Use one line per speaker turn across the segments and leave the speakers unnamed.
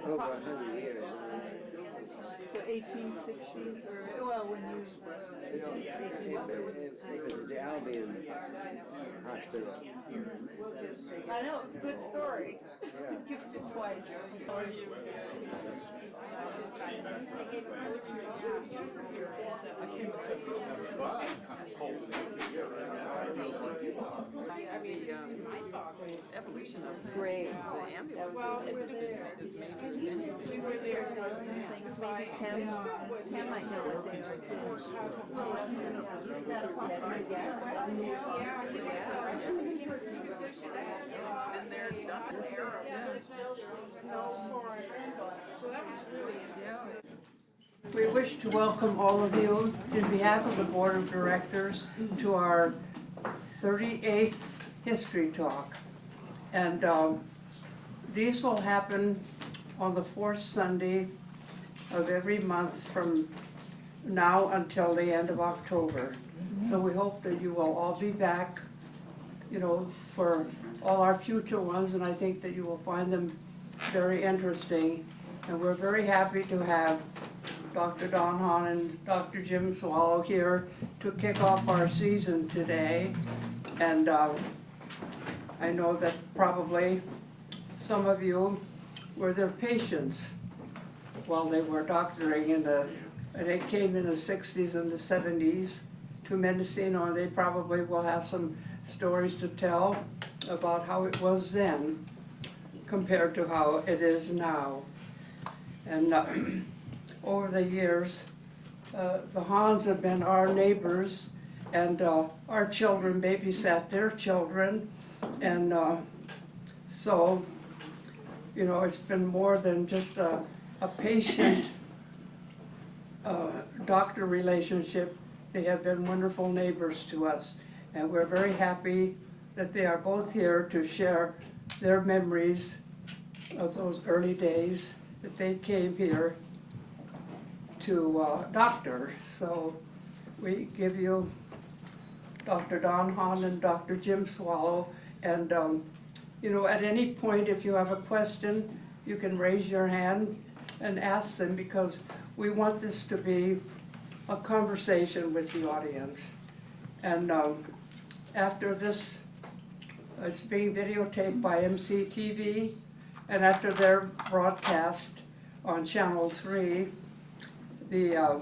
Over 100 years.
So 1860s, or well, when you
You know, it was the Albion Hospital.
I know it's a good story.
Yeah.
Gifted twice.
The evolution of
Great.
the ambulance has been as major as anything.
We were there doing these things. Maybe Pam might know what they are too.
Been there, done it.
We wish to welcome all of you in behalf of the Board of Directors to our 38th History Talk. And these will happen on the fourth Sunday of every month from now until the end of October. So we hope that you will all be back, you know, for all our future ones, and I think that you will find them very interesting. And we're very happy to have Dr. Don Hahn and Dr. Jim Swallow here to kick off our season today. And I know that probably some of you were their patients while they were doctoring and they came in the 60s and the 70s to Mendocino, and they probably will have some stories to tell about how it was then compared to how it is now. And over the years, the Hahns have been our neighbors, and our children babysat their children, and so, you know, it's been more than just a patient doctor relationship. They have been wonderful neighbors to us, and we're very happy that they are both here to share their memories of those early days that they came here to doctor. So we give you Dr. Don Hahn and Dr. Jim Swallow, and you know, at any point if you have a question, you can raise your hand and ask them, because we want this to be a conversation with the audience. And after this, it's being videotaped by MCTV, and after their broadcast on Channel 3, the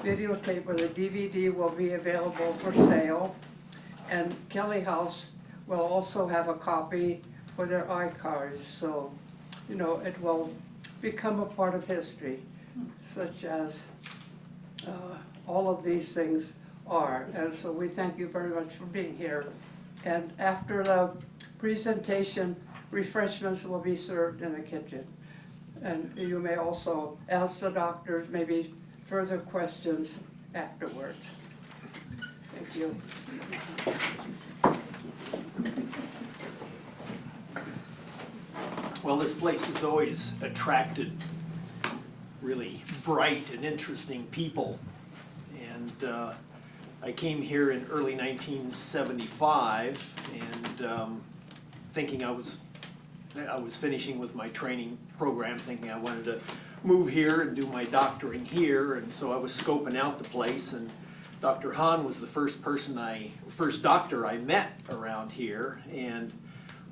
videotape or the DVD will be available for sale, and Kelly House will also have a copy for their iCards. So, you know, it will become a part of history, such as all of these things are. And so we thank you very much for being here. And after the presentation, refreshments will be served in the kitchen. And you may also ask the doctors maybe further questions afterwards. Thank you.
Well, this place has always attracted really bright and interesting people. And I came here in early 1975 and thinking I was finishing with my training program, thinking I wanted to move here and do my doctoring here, and so I was scoping out the place, and Dr. Hahn was the first doctor I met around here, and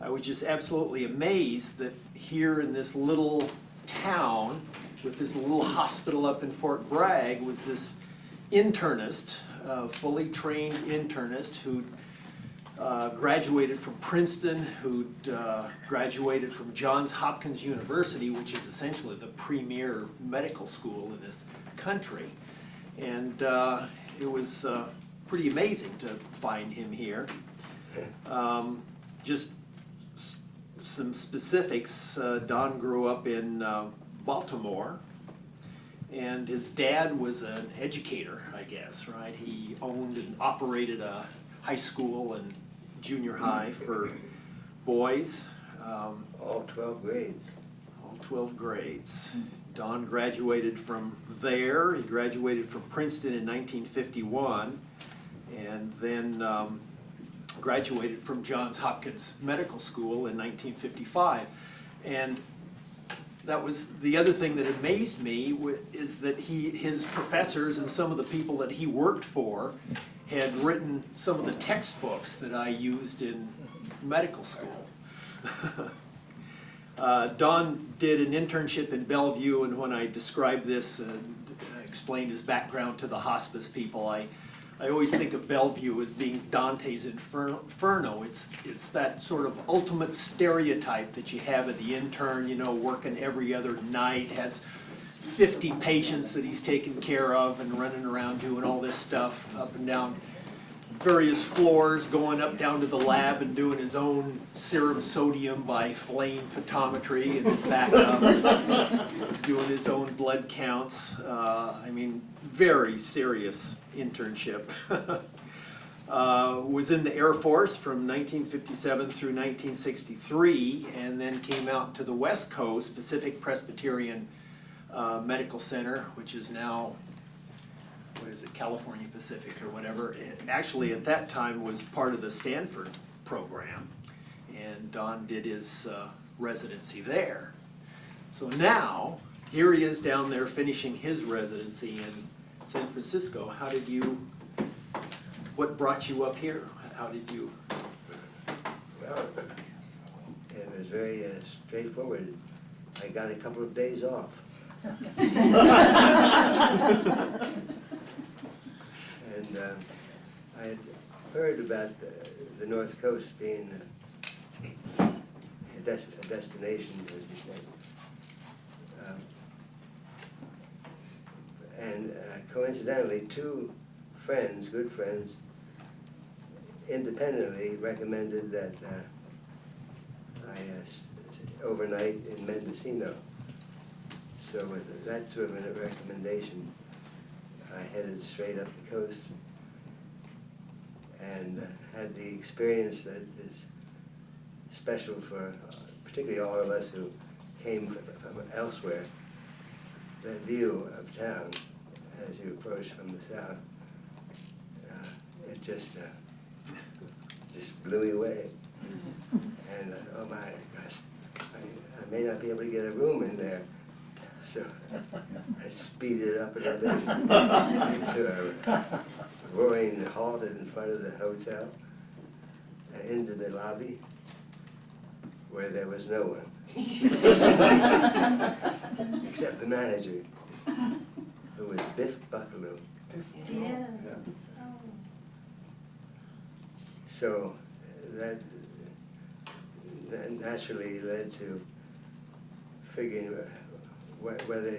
I was just absolutely amazed that here in this little town with this little hospital up in Fort Bragg was this internist, fully trained internist who'd graduated from Princeton, who'd graduated from Johns Hopkins University, which is essentially the premier medical school in this country. And it was pretty amazing to find him here. Just some specifics, Don grew up in Baltimore, and his dad was an educator, I guess, right? He owned and operated a high school and junior high for boys.
All 12 grades.
All 12 grades. Don graduated from there. He graduated from Princeton in 1951, and then graduated from Johns Hopkins Medical School in 1955. And that was the other thing that amazed me is that his professors and some of the people that he worked for had written some of the textbooks that I used in medical school. Don did an internship in Bellevue, and when I described this and explained his background to the hospice people, I always think of Bellevue as being Dante's Inferno. It's that sort of ultimate stereotype that you have of the intern, you know, working every other night, has 50 patients that he's taking care of and running around doing all this stuff up and down various floors, going up down to the lab and doing his own serum sodium by flame photometry and back up, doing his own blood counts. I mean, very serious internship. Was in the Air Force from 1957 through 1963, and then came out to the West Coast, Pacific Presbyterian Medical Center, which is now, what is it, California Pacific or whatever. It actually at that time was part of the Stanford program, and Don did his residency there. So now, here he is down there finishing his residency in San Francisco. How did you, what brought you up here? How did you?
Well, it was very straightforward. I got a couple of days off. And I had heard about the North Coast being a destination, as you said. And coincidentally, two friends, good friends, independently recommended that I overnight in Mendocino. So with that sort of a recommendation, I headed straight up the coast and had the experience that is special for particularly all of us who came from elsewhere. That view of town as you approach from the south, it just blew me away. And oh my gosh, I may not be able to get a room in there. So I speeded up a little bit to a roaring halt in front of the hotel, into the lobby, where there was no one, except the manager, who was Biff Buckaloo.
Yes.
So that naturally led to figuring whether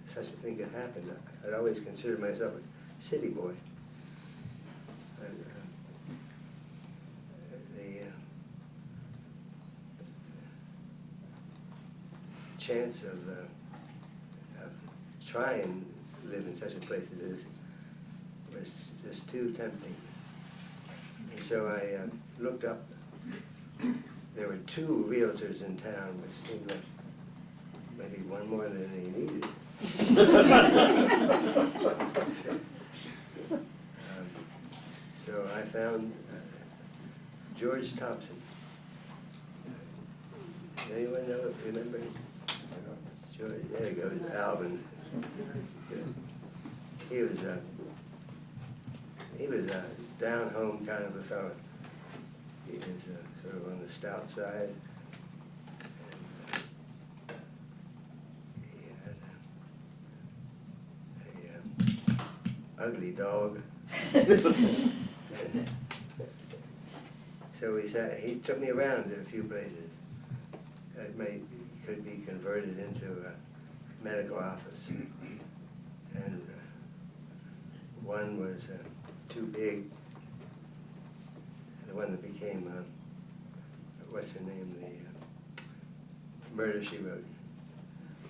such a thing could happen. I'd always considered myself a city boy. The chance of trying to live in such a place as this was just too tempting. And so I looked up. There were two realtors in town, which seemed like maybe one more than they needed. So I found George Thompson. Anyone remember him? George, there he goes, Alvin. He was a down-home kind of a fellow. He was sort of on the stout side. Ugly dog. So he took me around to a few places that could be converted into a medical office. And one was too big. The one that became, what's her name, the Murder, She Wrote.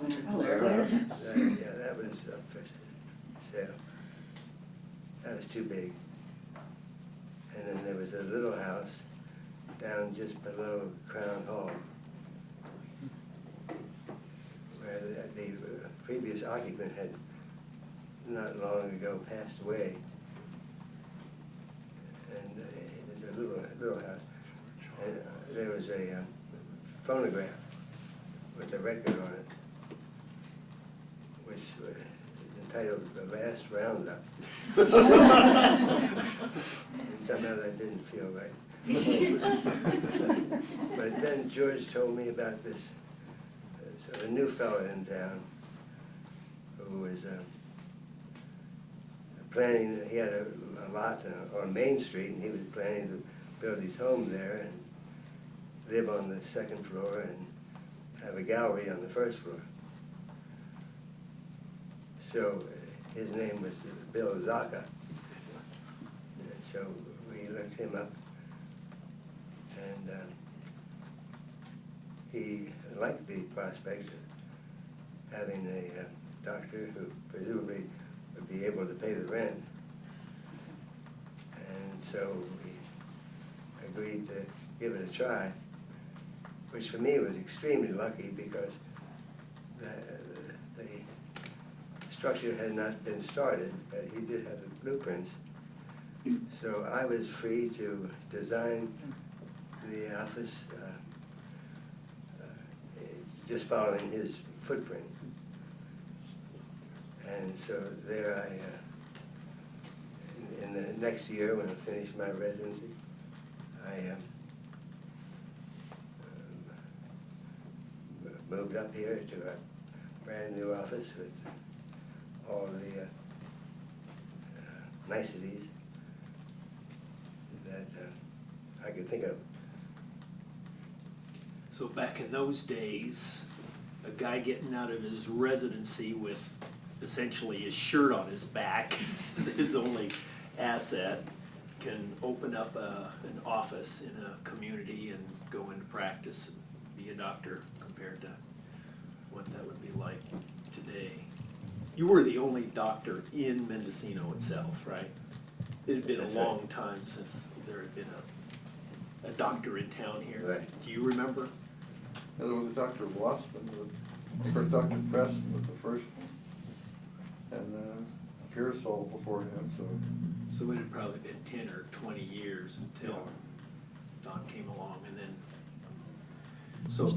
That was up for sale. That was too big. And then there was a little house down just below Crown Hall, where the previous occupant had not long ago passed away. And it was a little house. And there was a phonograph with a record on it. which is entitled The Last Roundup. And somehow that didn't feel right. But then George told me about this sort of new fellow in town who was planning, he had a lot on Main Street, and he was planning to build his home there and live on the second floor and have a gallery on the first floor. So his name was Bill Zaka. And so we looked him up, and he liked the prospect of having a doctor who presumably would be able to pay the rent. And so we agreed to give it a try, which for me was extremely lucky because the structure had not been started, but he did have the blueprints. So I was free to design the office just following his footprint. And so there in the next year when I finished my residency, I moved up here to a brand new office with all the niceties that I could think of.
So back in those days, a guy getting out of his residency with essentially his shirt on his back, his only asset, can open up an office in a community and go into practice and be a doctor compared to what that would be like today. You were the only doctor in Mendocino itself, right? It had been
That's
a
right.
long time since there had been a doctor in town here.
Right.
Do you remember?
There was a Dr. Blossman, of course, Dr. Preston was the first one, and Pearsall before him, so.
So it had probably been 10 or 20 years until Don came along, and then, so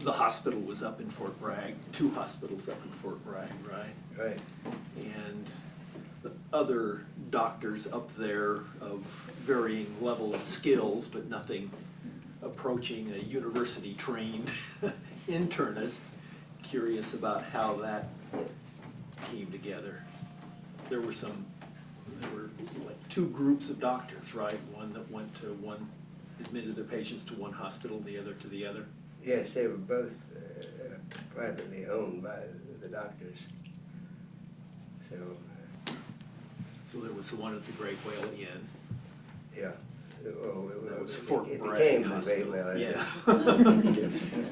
the hospital was up in Fort Bragg, 2 hospitals up in Fort Bragg, right?
Right.
And the other doctors up there of varying level of skills, but nothing approaching a university-trained internist. Curious about how that came together. There were like 2 groups of doctors, right? One that admitted their patients to one hospital, the other to the other.
Yes, they were both privately owned by the doctors. So,
So there was the one at the Great Whale Inn.
yeah. Oh,
That was Fort
it
Bragg
became the
Hospital.
Great Whale.
Yeah.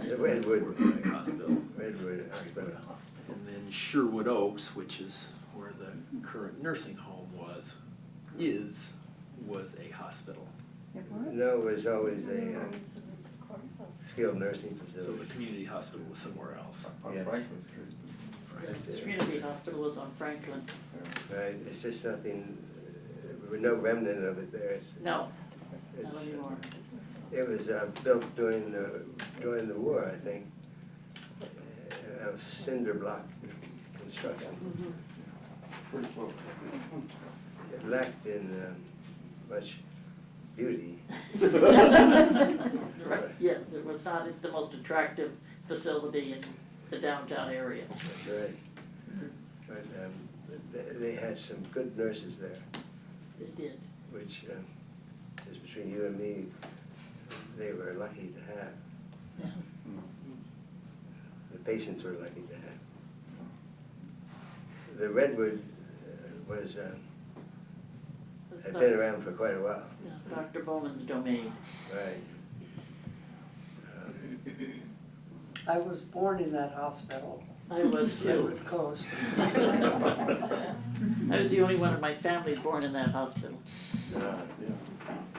The Redwood
Hospital.
Redwood Hospital.
And then Sherwood Oaks, which is where the current nursing home was a hospital.
No, it was always a skilled nursing
So
facility.
the community hospital was somewhere else.
On
Yes.
Franklin Street.
That's it.
Community hospital was on Franklin.
Right, it's just nothing, there were no remnant of it there.
No,
It's-
not anymore.
It was built during the war, I think, of cinder block construction.
Pretty close.
It lacked in much beauty.
Right, yeah, it was not the most attractive facility in the downtown area.
That's right. But they had some good nurses there,
It did.
which, just between you and me, they were lucky to have.
Yeah.
The patients were lucky to have. The Redwood had been around for quite a while.
Yeah, Dr. Bowman's domain.
Right.
I was born in that hospital,
I was too.
Redwood Coast.
I was the only one in my family born in that hospital.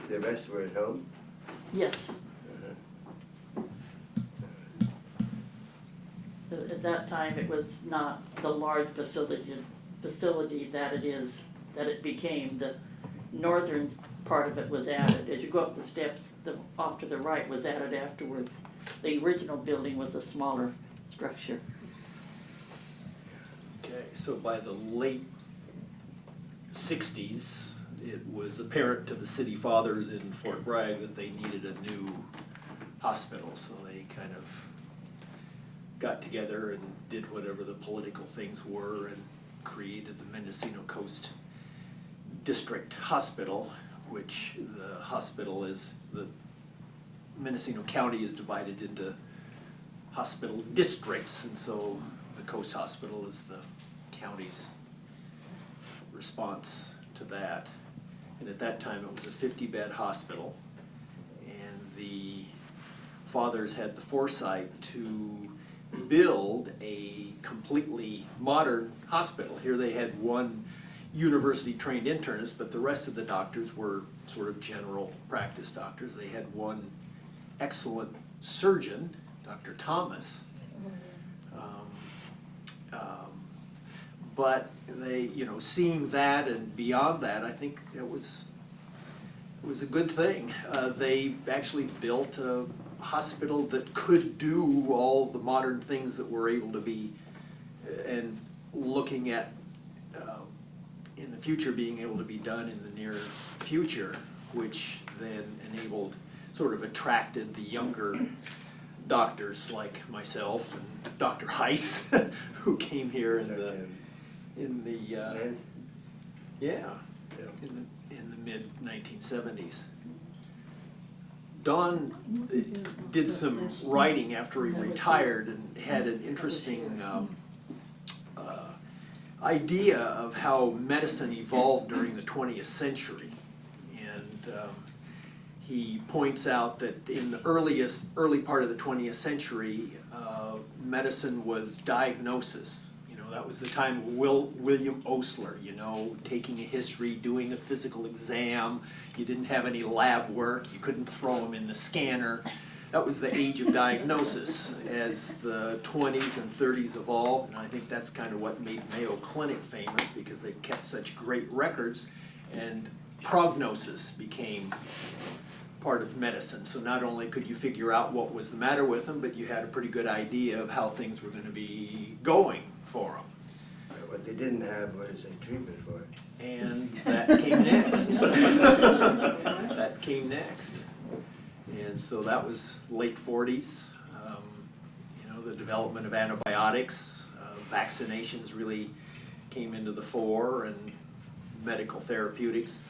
The rest were at home.
Yes. At that time, it was not the large facility that it is, that it became. The northern part of it was added. As you go up the steps, off to the right was added afterwards. The original building was a smaller structure.
Okay, so by the late 60s, it was apparent to the city fathers in Fort Bragg that they needed a new hospital, so they kind of got together and did whatever the political things were and created the Mendocino Coast District Hospital, which the hospital is, the Mendocino County is divided into hospital districts, and so the Coast Hospital is the county's response to that. And at that time, it was a 50-bed hospital, and the fathers had the foresight to build a completely modern hospital. Here they had one university-trained internist, but the rest of the doctors were sort of general practice doctors. They had one excellent surgeon, Dr. Thomas, but they, seeing that and beyond that, I think it was a good thing. They actually built a hospital that could do all the modern things that were able to be, and looking at in the future being able to be done in the near future, which then enabled, sort of attracted the younger doctors like myself and Dr. Heiss, who came here in the mid-1970s. Don did some writing after he retired and had an interesting idea of how medicine evolved during the 20th century. And he points out that in the early part of the 20th century, medicine was diagnosis. That was the time of William Osler, taking a history, doing a physical exam. You didn't have any lab work. You couldn't throw them in the scanner. That was the age of diagnosis. As the 20s and 30s evolved, and I think that's kind of what made Mayo Clinic famous, because they kept such great records, and prognosis became part of medicine. So not only could you figure out what was the matter with them, but you had a pretty good idea of how things were going to be going for them.
What they didn't have was a treatment for it.
And that came next. That came next. And so that was late 40s. The development of antibiotics, vaccinations really came into the fore, and medical therapeutics.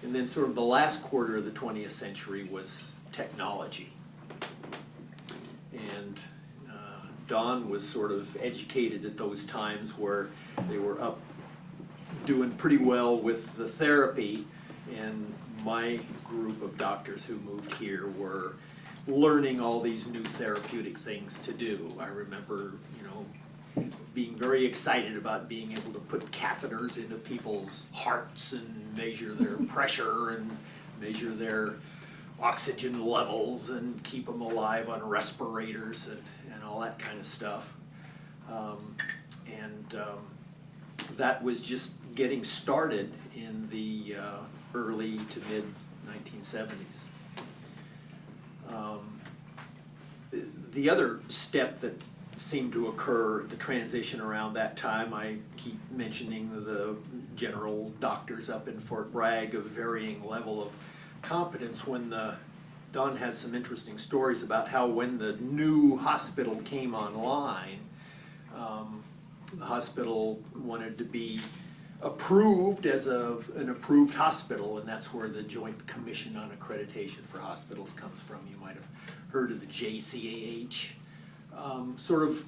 And then sort of the last quarter of the 20th century was technology. And Don was sort of educated at those times where they were up doing pretty well with the therapy, and my group of doctors who moved here were learning all these new therapeutic things to do. I remember, being very excited about being able to put catheters into people's hearts and measure their pressure and measure their oxygen levels and keep them alive on respirators and all that kind of stuff. That was just getting started in the early to mid 1970s. The other step that seemed to occur, the transition around that time, I keep mentioning the general doctors up in Fort Bragg of varying level of competence. Don has some interesting stories about how when the new hospital came online, the hospital wanted to be approved as an approved hospital, and that's where the Joint Commission on Accreditation for Hospitals comes from. You might have heard of the JCAH. Sort of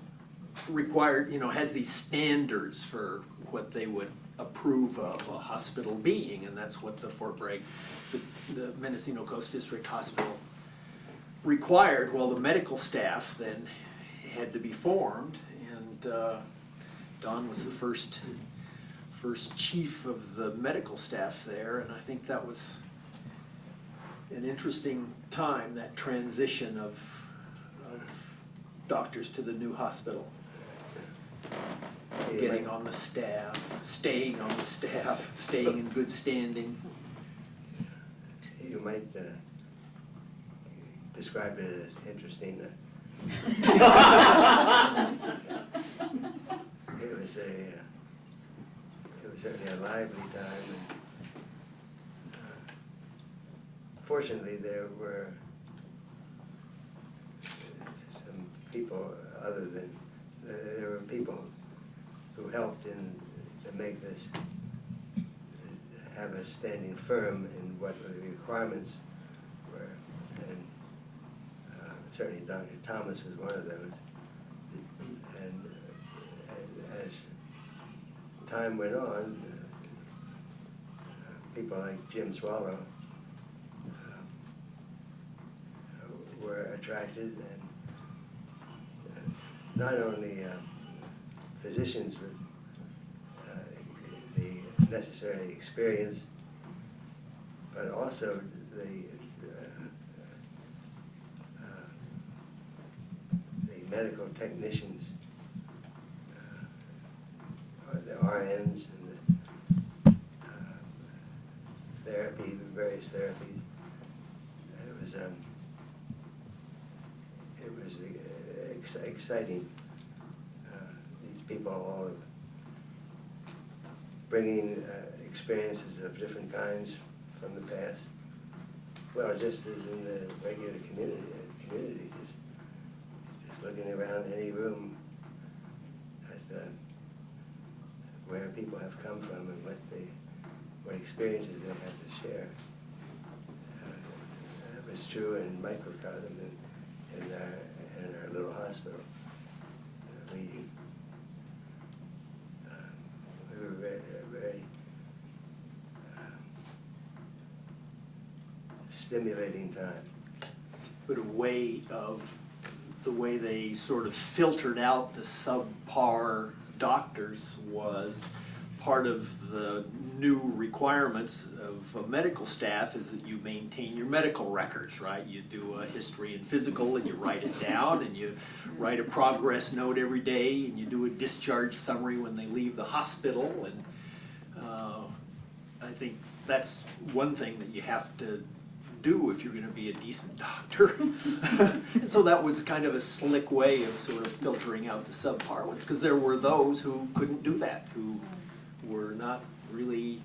required, has these standards for what they would approve of a hospital being, and that's what the Fort Bragg, the Mendocino Coast District Hospital required. Well, the medical staff then had to be formed, and Don was the first chief of the medical staff there, and I think that was an interesting time, that transition of doctors to the new hospital. Getting on the staff, staying on the staff, staying in good standing.
You might describe it as interesting. was certainly a lively time. And, fortunately, there were some people other than, there were people who helped to make this, have us standing firm in what the requirements were. And certainly Dr. Thomas was one of those. And as time went on, people like Jim Swallow were attracted, and not only physicians with the necessary experience, but also the medical technicians, or the RNs, and the therapy, the various therapies. It was exciting. These people all bringing experiences of different kinds from the past. Well, just as in the regular community, just looking around any room at where people have come from and what experiences they have to share. That was true in microcosm in our little hospital. We were very stimulating time.
But a way of the way they sort of filtered out the subpar doctors was part of the new requirements of a medical staff is that you maintain your medical records, right? You do a history and physical and you write it down, and you write a progress note every day, and you do a discharge summary when they leave the hospital. And I think that's one thing that you have to do if you're going to be a decent doctor. And so that was kind of a slick way of sort of filtering out the subpar ones, because there were those who couldn't do that, who were not really,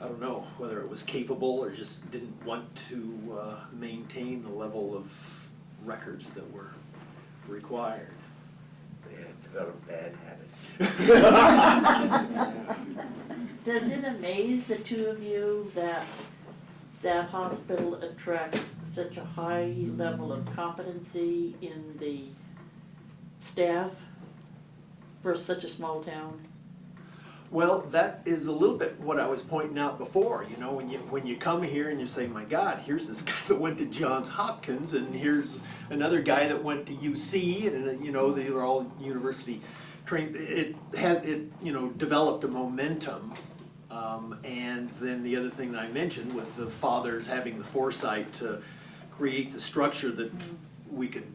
I don't know whether it was capable or just didn't want to maintain the level of records that were required.
They had developed bad habits.
Does it amaze the two of you that that hospital attracts such a high level of competency in the staff for such a small town?
Well, that is a little bit what I was pointing out before. You know, when you come here and you say, my God, here's this guy that went to Johns Hopkins, and here's another guy that went to UC, and you know, they were all university trained. It developed a momentum. And then the other thing that I mentioned with the fathers having the foresight to create the structure that we could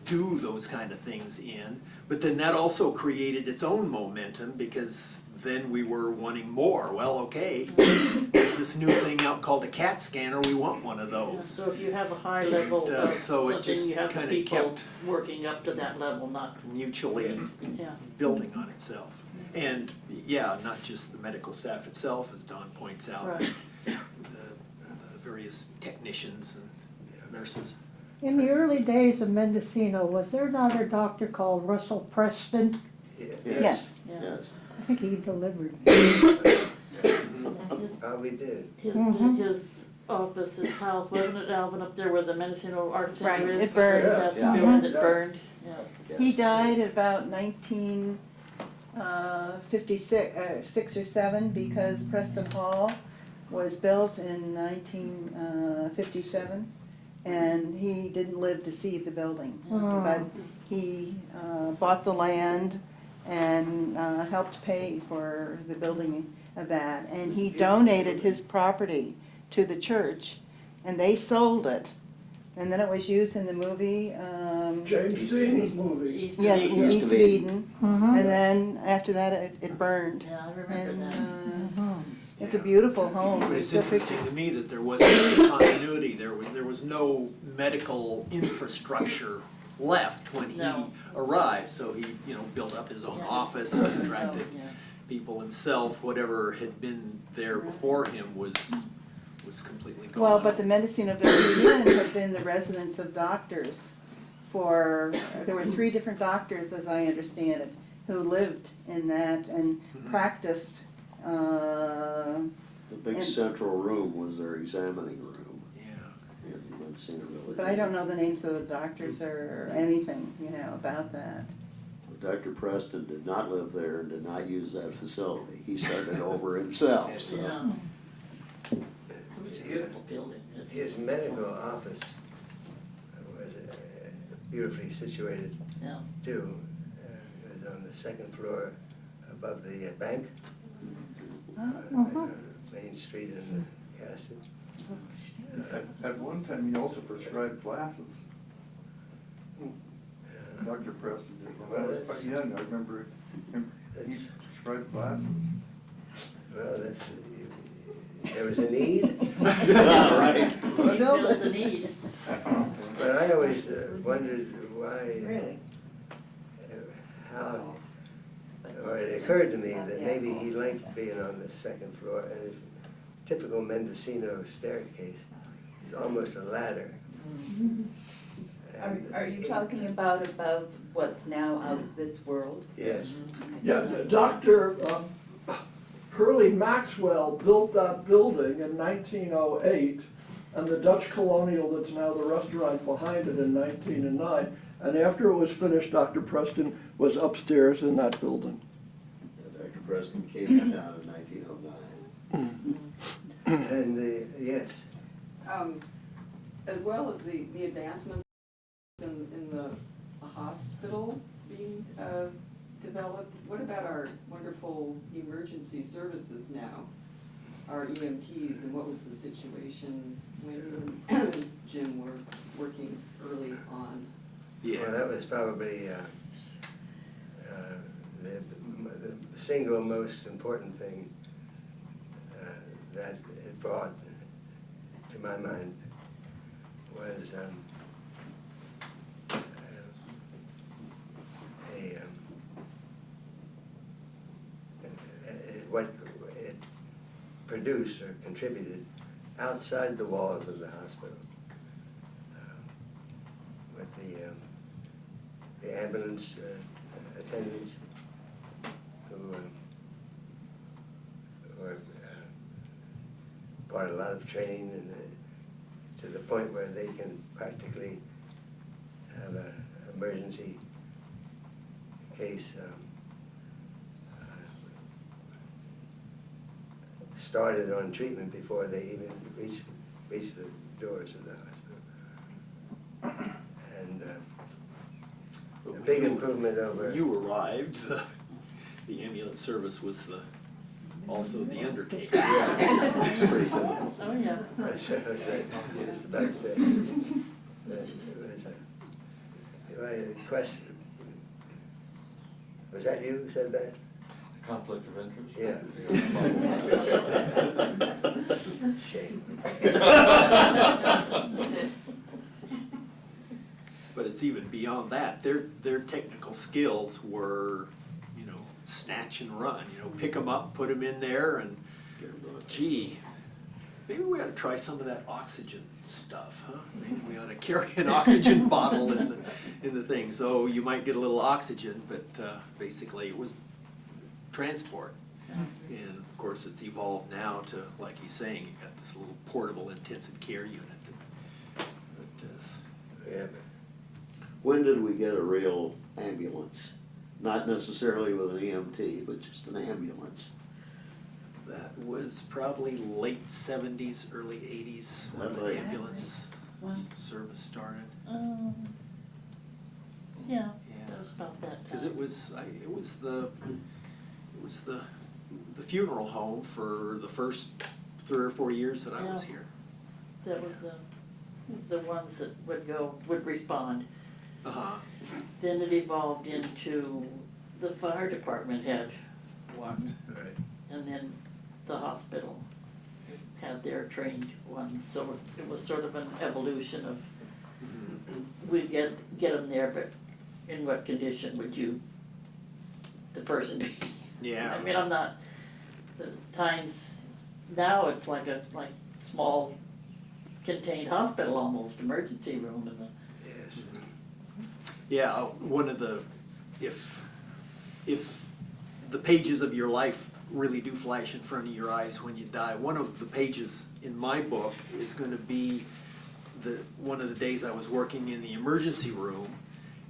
do those kind of things in. But then that also created its own momentum, because then we were wanting more. Well, okay, there's this new thing out called a CAT scanner, we want one of
Yeah,
those.
so if you have a high level
And,
of
so it
something,
just
you have the
kinda
people
kept
working up to that level, not,
mutually
yeah.
building on itself. And yeah, not just the medical staff itself, as Don points out,
Right.
the various technicians and nurses.
In the early days of Mendocino, was there not a doctor called Russell Preston?
Yes.
Yeah.
I think he delivered.
Probably did.
His office, his house, wasn't it, Alvin, up there where the Mendocino Art Center
Right,
is?
it burned.
That
Yeah.
building that burned, yeah.
He died at about 1956, 6 or 7, because Preston Hall was built in 1957, and he didn't live to see the building. But he bought the land and helped pay for the building of that. And he donated his property to the church, and they sold it. And then it was used in the movie,
James Dean's movie.
East
yeah,
of Eden.
East of Eden. And then after that, it burned.
Yeah, I remember
And
that.
it's a beautiful home.
But it's
Still
interesting
pictures.
to me that there wasn't any continuity, there was no medical infrastructure left when he
No.
arrived, so he, built up his own
Yeah,
office,
just-
and attracted, people himself, whatever had been there before him was completely gone.
Well, but the Mendocino Village Inns have been the residence of doctors there were 3 different doctors, as I understand it, who lived in that and practiced.
The big
And-
central room was their examining room
Yeah.
in Mendocino Village.
But I don't know the names of the doctors or anything, about that.
Dr. Preston did not live there and did not use that facility. He started over himself, so.
Yeah. It was a beautiful building.
His medical office was beautifully situated
Yeah.
too. It was on the 2nd floor above the bank, Main Street in Cassid.
At one time, he also prescribed glasses. Dr. Preston did. When I was quite young, I remember him, he prescribed glasses.
Well, there was a need,
Right.
He filled the need.
but I always wondered why,
Really?
how, or it occurred to me that maybe he liked being on the 2nd floor, and if typical Mendocino staircase is almost a ladder.
Are you talking about above what's now out of this world?
Yes.
Yeah, Dr. Pearlie Maxwell built that building in 1908, and the Dutch Colonial that's now the restaurant behind it in 1909. And after it was finished, Dr. Preston was upstairs in that building.
Dr. Preston came to town in 1909.
And yes,
As well as the advancements in the hospital being developed, what about our wonderful emergency services now? Our EMTs, and what was the situation when you and Jim were working early on?
well, that was probably the single most important thing that it brought to my mind was what it produced or contributed outside the walls of the hospital, with the ambulance attendants who were brought a lot of training and to the point where they can practically have an emergency case started on treatment before they even reach the doors of the hospital. And a big improvement over.
When you arrived, the ambulance service was also the undertaker.
It's pretty good.
Oh, yeah.
That's what I was just about to say. If I had a question, was that you who said that?
Conflict of interest?
Yeah. Shame.
But it's even beyond that. Their technical skills were, snatch and run. Pick them up, put them in there, and gee, maybe we ought to try some of that oxygen stuff, huh? Maybe we ought to carry an oxygen bottle in the thing. So you might get a little oxygen, but basically it was transport. And of course, it's evolved now to, like he's saying, you got this little portable intensive care unit that is.
Yeah,
When did we get a real ambulance? Not necessarily with an EMT, but just an ambulance.
That was probably late 70s, early 80s when the
Lovely.
ambulance service started.
Yeah,
Yeah,
that was about that time.
because it was the funeral home for the first 3 or 4 years that I was
Yeah.
here.
That was the ones that would respond.
Uh-huh.
Then it evolved into the fire department had one,
right.
and then the hospital had their trained ones. So it was sort of an evolution of, we'd get them there, but in what condition would the person be?
Yeah.
I mean, I'm not, the times, now it's like a, small contained hospital almost, emergency room and the.
Yes.
Yeah, one of the, if the pages of your life really do flash in front of your eyes when you die, one of the pages in my book is gonna be one of the days I was working in the emergency room,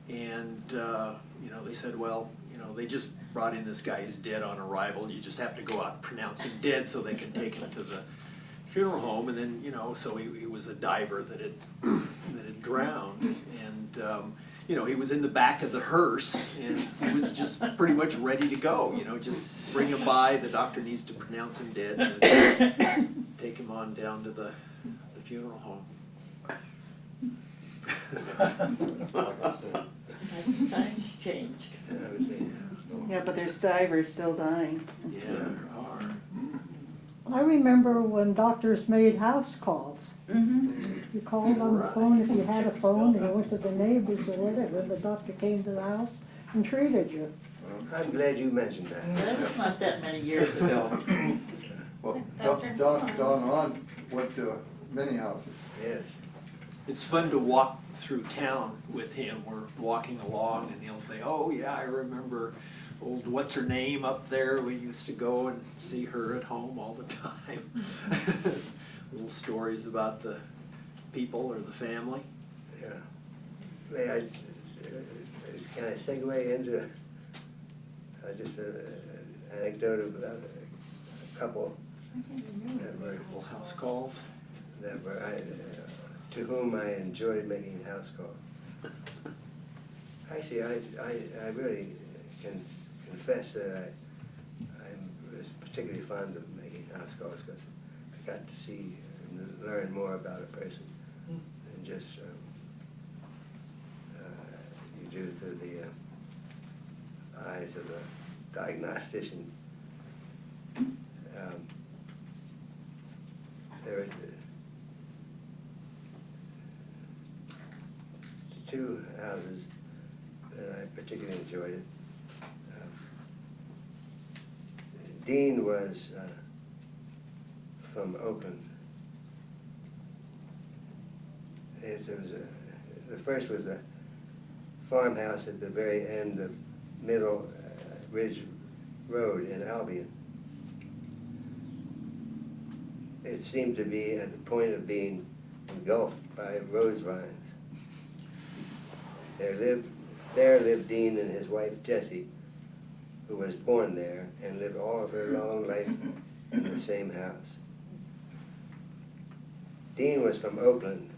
and, they said, well, they just brought in this guy, he's dead on arrival, you just have to go out and pronounce him dead so they can take him to the funeral home, and then, so he was a diver that had drowned, and, he was in the back of the hearse, and he was just pretty much ready to go, just bring him by, the doctor needs to pronounce him dead, and then take him on down to the funeral home.
Times changed.
Yeah, but there's divers still dying.
Yeah, there are.
I remember when doctors made house calls. You called on the phone if you had a phone, and you went to the neighbors or whatever, and the doctor came to the house and treated you.
I'm glad you mentioned that.
That was not that many years ago.
Well, Don On went to many houses.
Yes.
It's fun to walk through town with him. We're walking along and he'll say, oh yeah, I remember old what's her name up there. We used to go and see her at home all the time. Little stories about the people or the family.
Yeah. Can I segue into just an anecdote of a couple that were
Little house calls.
to whom I enjoyed making house calls. Actually, I really can confess that I was particularly fond of making house calls because I got to see and learn more about a person than just you do through the eyes of a diagnostician. There were two houses that I particularly enjoyed it. Dean was from Oakland. The first was a farmhouse at the very end of Middle Ridge Road in Albion. It seemed to be at the point of being engulfed by rose vines. There lived Dean and his wife Jessie, who was born there and lived all of her long life in the same house. Dean was from Oakland.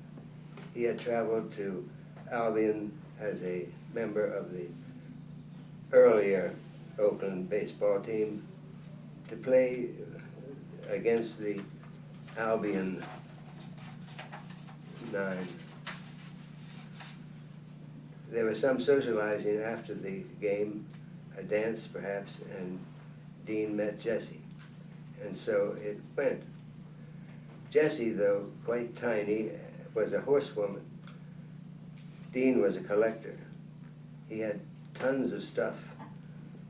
He had traveled to Albion as a member of the earlier Oakland baseball team to play against the Albion 9. There was some socializing after the game, a dance perhaps, and Dean met Jessie. And so it went. Jessie, though quite tiny, was a horsewoman. Dean was a collector. He had tons of stuff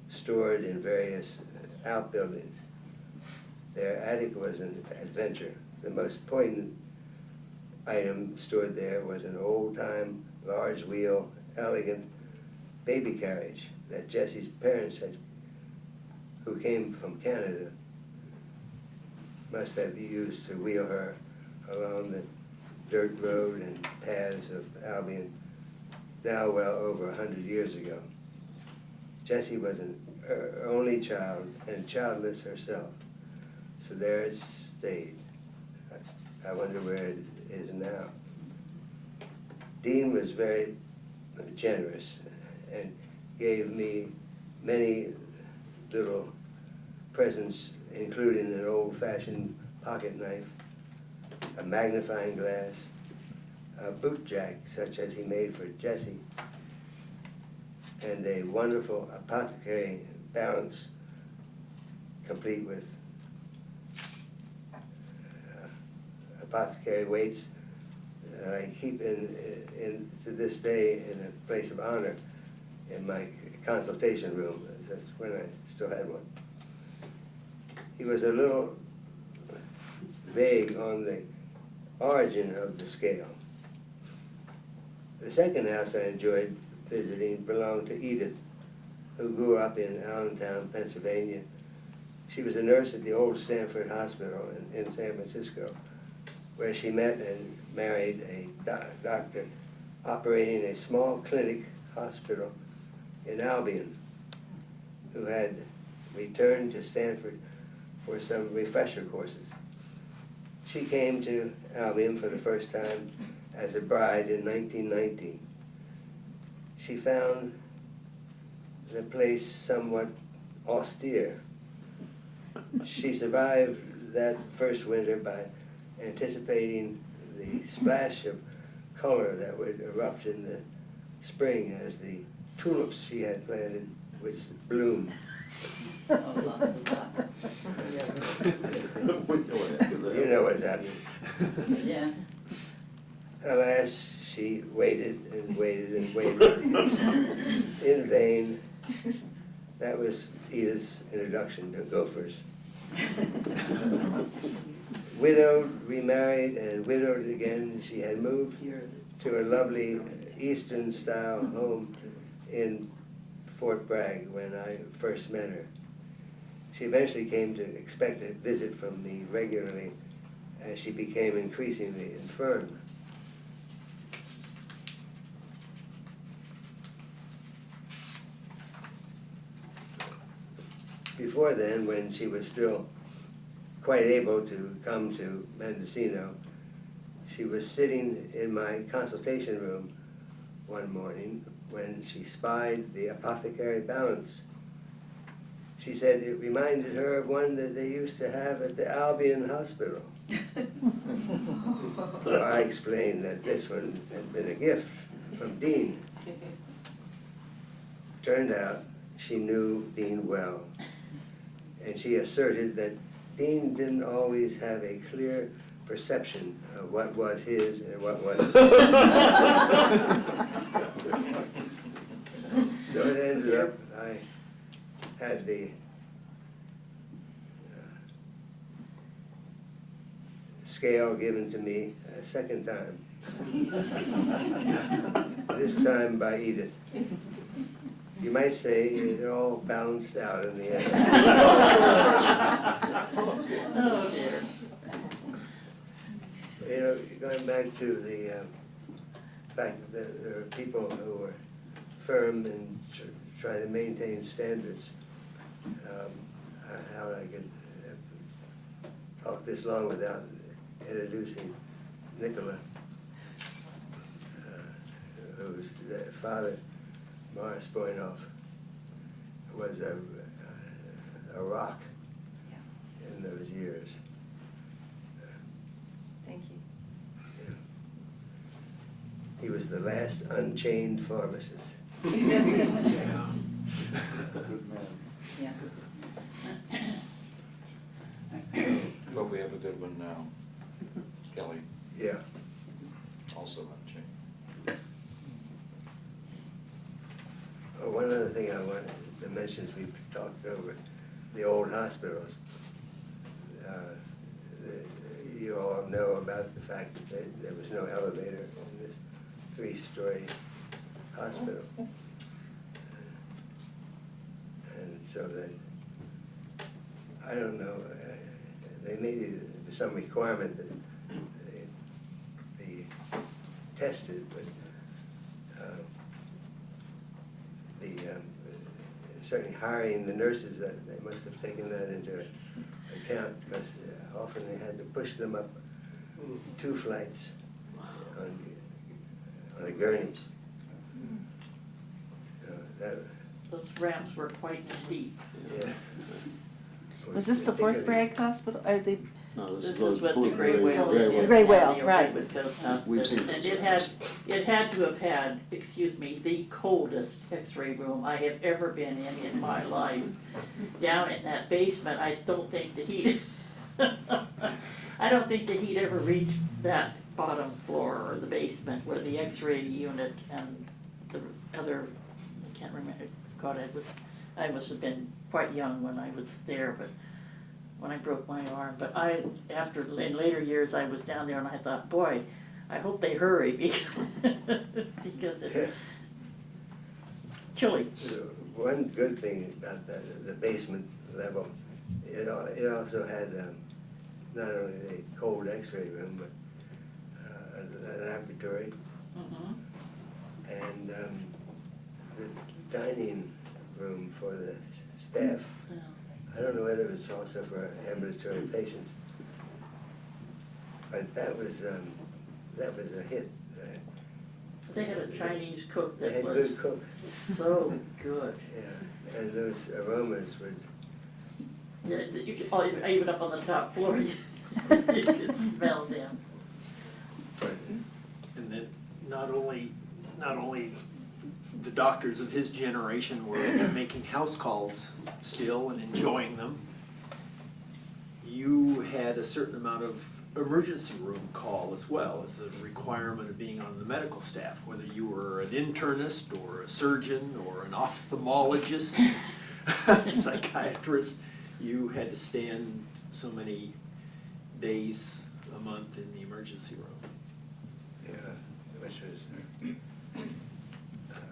stored in various outbuildings. Their attic was an adventure. The most poignant item stored there was an old-time, large-wheel, elegant baby carriage that Jessie's parents who came from Canada, must have used to wheel her along the dirt road and paths of Albion, now well over 100 years ago. Jessie was an only child and childless herself, so there it stayed. I wonder where it is now. Dean was very generous and gave me many little presents, including an old-fashioned pocket knife, a magnifying glass, a boot jack such as he made for Jessie, and a wonderful apothecary balance, complete with apothecary weights that I keep in to this day in a place of honor in my consultation room. That's when I still had one. He was a little vague on the origin of the scale. The second house I enjoyed visiting belonged to Edith, who grew up in Allentown, Pennsylvania. She was a nurse at the old Stanford Hospital in San Francisco, where she met and married a doctor operating a small clinic hospital in Albion, who had returned to Stanford for some refresher courses. She came to Albion for the first time as a bride in 1919. She found the place somewhat austere. She survived that first winter by anticipating the splash of color that would erupt in the spring as the tulips she had planted would bloom.
Oh, lots of that.
You know what's happening.
Yeah.
Alas, she waited and waited and waited in vain. That was Edith's introduction to gophers. Widowed, remarried, and widowed again, she had moved to a lovely Eastern-style home in Fort Bragg when I first met her. She eventually came to expect a visit from me regularly as she became increasingly infirm. Before then, when she was still quite able to come to Mendocino, she was sitting in my consultation room one morning when she spied the apothecary balance. She said it reminded her of one that they used to have at the Albion Hospital. So I explained that this one had been a gift from Dean. Turned out she knew Dean well, and she asserted that Dean didn't always have a clear perception of what was his and what wasn't. So it ended up, I had the scale given to me a second time. This time by Edith. You might say it all balanced out in the end.
Oh dear.
You know, going back to the fact that there are people who are firm and trying to maintain standards. How I could talk this long without introducing Nicola, whose father, Morris Boynoff, was a rock in those years.
Thank you.
He was the last unchained pharmacist.
Good man.
Yeah.
But we have a good one now. Kelly,
Yeah.
also unchained.
Oh, one other thing I wanted to mention is we've talked over the old hospitals. You all know about the fact that there was no elevator in this 3-story hospital. And so that, I don't know, they made some requirement that they be tested, but certainly hiring the nurses, they must have taken that into account, because often they had to push them up 2 flights on a gurney.
Those ramps were quite steep.
Yeah.
Was this the Fourth Bragg Hospital, or the,
No,
This is
those
what the
blue-
Gray Whale
Gray
is.
Whale.
The Gray Whale,
The
right.
Graywood Coast
We've
Hospital.
seen
And
those
it had to have had, excuse me, the coldest x-ray room I have ever been in my life. Down in that basement, I don't think the heat, I don't think the heat ever reached that bottom floor or the basement where the x-ray unit and the other can't remember, God, I must have been quite young when I was there, but when I broke my arm. But in later years, I was down there and I thought, boy, I hope they hurry because it's chilly.
One good thing about the basement level, it also had not only the cold x-ray room, but an laboratory and the dining room for the staff.
Yeah.
I don't know whether it was also for ambulatory patients, but that was a hit.
They had a Chinese cook
They
that
had
was
good cooks.
so good.
Yeah, and those aromas would.
Yeah, you could, even up on the top floor, you could smell them.
And then not only the doctors of his generation were making house calls still and enjoying them, you had a certain amount of emergency room call as well as a requirement of being on the medical staff, whether you were an internist or a surgeon or an ophthalmologist, psychiatrist, you had to stand so many days a month in the emergency room.
Yeah, which was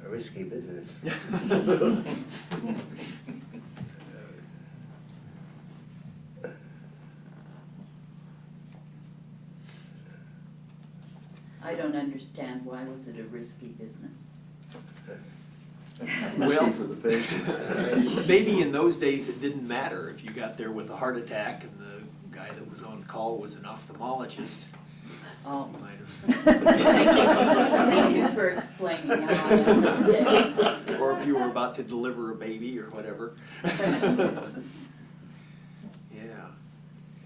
a risky business.
I don't understand, why was it a risky business?
Well,
for the patients.
maybe in those days it didn't matter if you got there with a heart attack and the guy that was on call was an ophthalmologist.
Oh.
Might have.
Thank you for explaining how I understand.
Or if you were about to deliver a baby or whatever. Yeah,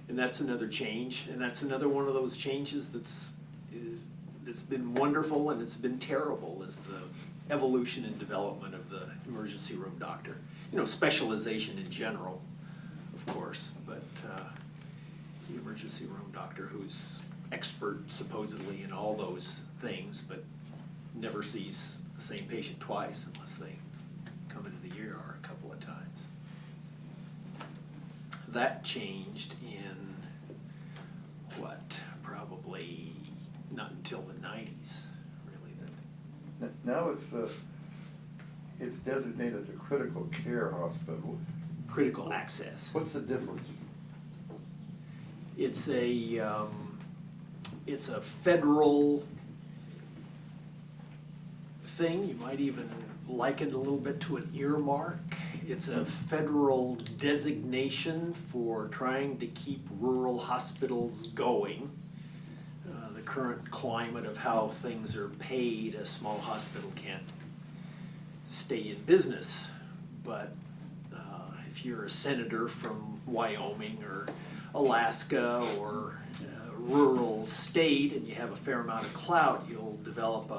and that's another change, and that's another one of those changes that's been wonderful and it's been terrible, is the evolution and development of the emergency room doctor. You know, specialization in general, of course, but the emergency room doctor who's expert supposedly in all those things, but never sees the same patient twice unless they come into the ER a couple of times. That changed in, what, probably not until the 90s, really.
Now it's designated a critical care hospital.
Critical access.
What's the difference?
It's a federal thing. You might even liken it a little bit to an earmark. It's a federal designation for trying to keep rural hospitals going. The current climate of how things are paid, a small hospital can't stay in business. But if you're a senator from Wyoming or Alaska or a rural state and you have a fair amount of clout, you'll develop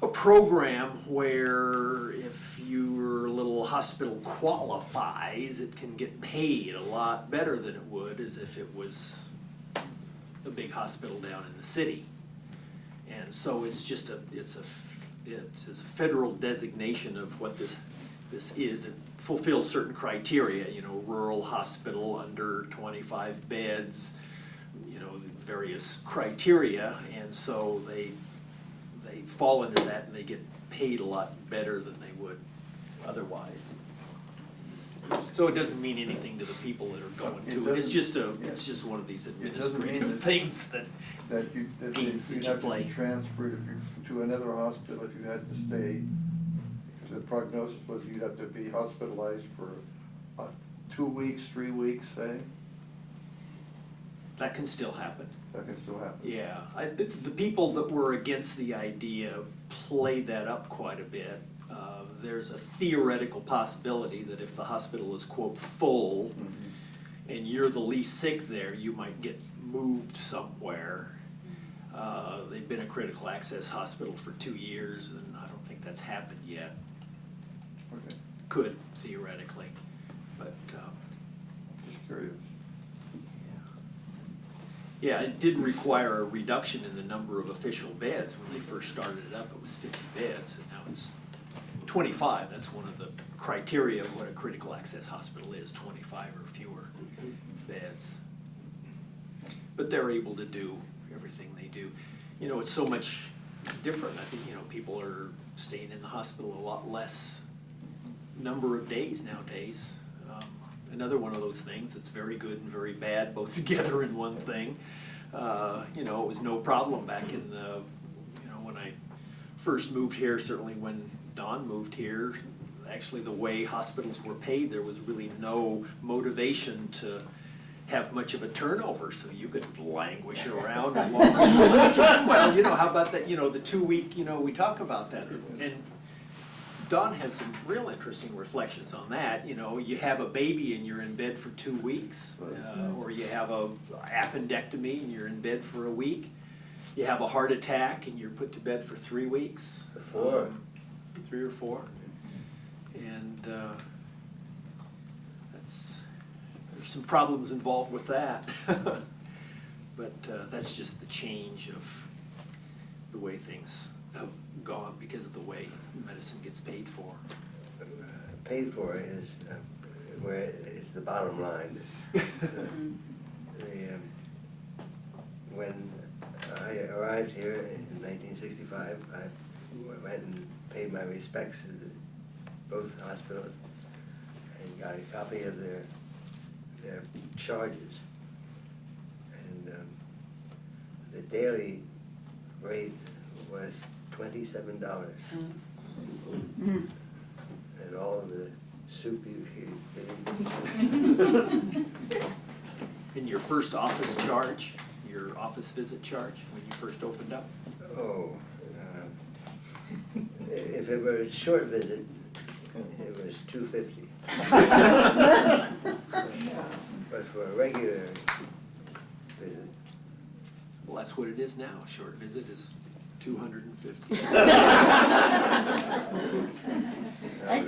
a program where if your little hospital qualifies, it can get paid a lot better than it would as if it was a big hospital down in the city. And so it's just it's a federal designation of what this is. It fulfills certain criteria, you know, rural hospital under 25 beds, you know, various criteria, and so they fall under that and they get paid a lot better than they would otherwise. So it doesn't mean anything to the people that are going to it. It's just one of these administrative things that
you'd
games that
have
you
to
play.
be transferred to another hospital if you had to stay. Because the prognosis was you'd have to be hospitalized for 2 weeks, 3 weeks, say.
That can still happen.
That can still happen.
Yeah, the people that were against the idea played that up quite a bit. There's a theoretical possibility that if the hospital is, quote, full, and you're the least sick there, you might get moved somewhere. They've been a critical access hospital for 2 years, and I don't think that's happened yet.
Okay,
Could, theoretically, but
just curious.
yeah, it did require a reduction in the number of official beds. When they first started it up, it was 50 beds, and now it's 25, that's one of the criteria of what a critical access hospital is, 25 or fewer beds. But they're able to do everything they do. You know, it's so much different. I think, you know, people are staying in the hospital a lot less number of days nowadays. Another one of those things that's very good and very bad, both together in one thing. You know, it was no problem back in the, you know, when I first moved here, certainly when Don moved here, actually the way hospitals were paid, there was really no motivation to have much of a turnover, so you could languish around as long as you wanted. Well, you know, how about that, you know, the 2-week, you know, we talk about that. And Don has some real interesting reflections on that. You know, you have a baby and you're in bed for 2 weeks, or you have a appendectomy and you're in bed for a week. You have a heart attack and you're put to bed for 3 weeks.
4.
3 or 4. And there's some problems involved with that. But that's just the change of the way things have gone because of the way medicine gets paid for.
Paid for is where it's the bottom line. When I arrived here in 1965, I went and paid my respects to both hospitals and got a copy of their charges. And the daily rate was $27. And all of the soup you eat.
And your first office charge, your office visit charge, when you first opened up?
Oh, if it were a short visit, it was $250. But for a regular visit,
Well, that's what it is now. A short visit is $250.
I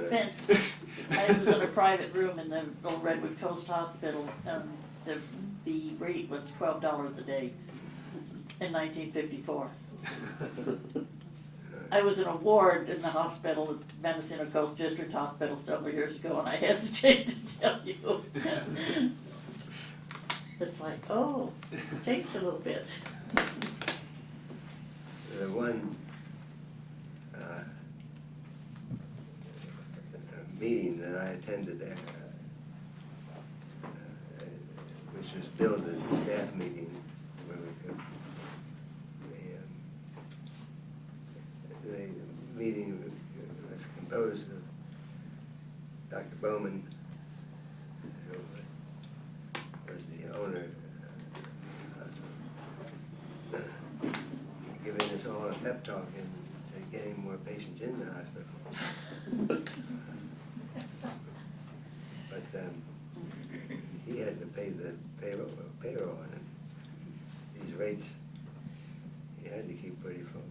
was in a private room in the old Redwood Coast Hospital, and the rate was $12 a day in 1954. I was in a ward in the hospital at Mendocino Coast District Hospital several years ago, and I hesitate to tell you. It's like, oh, it's changed a little bit.
the one meeting that I attended there, which was billed as a staff meeting, where we could, the meeting was composed of Dr. Bowman, who was the owner, giving us all a pep talk and getting more patients in the hospital. But he had to pay the payroll, and these rates, he had to keep pretty full.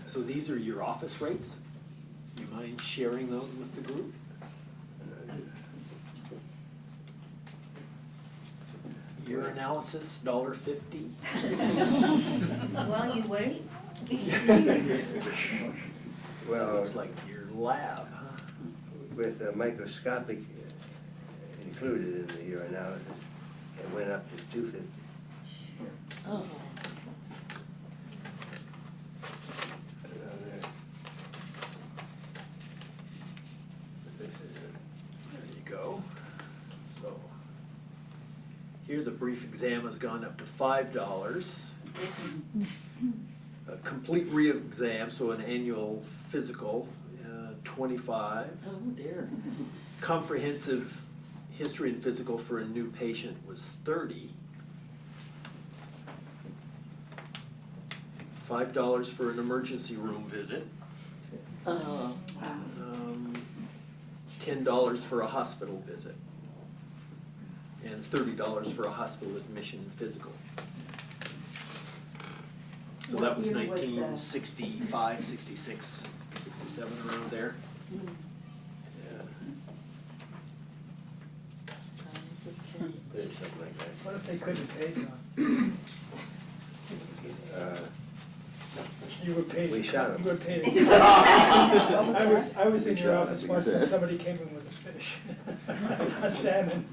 So these are your office rates? You mind sharing those with the group? Your analysis, $1.50?
While you wait.
Well,
Looks like your lab, huh?
with a microscopic included in the urinalysis, it went up to $250.
Oh.
There you go. So here the brief exam has gone up to $5. A complete re-exam, so an annual physical, $25.
Oh dear.
Comprehensive history and physical for a new patient was $30. $5 for an emergency room visit.
Oh, wow.
$10 for a hospital visit. And $30 for a hospital admission and physical. So that was 1965, 66, 67, around there. Yeah.
Times have changed.
There's something like that.
What if they couldn't pay, John?
You were paid.
We shot him.
You were paid. I was in
We
your
shot
office
him,
once
he
when
said.
somebody came in with a fish, a salmon.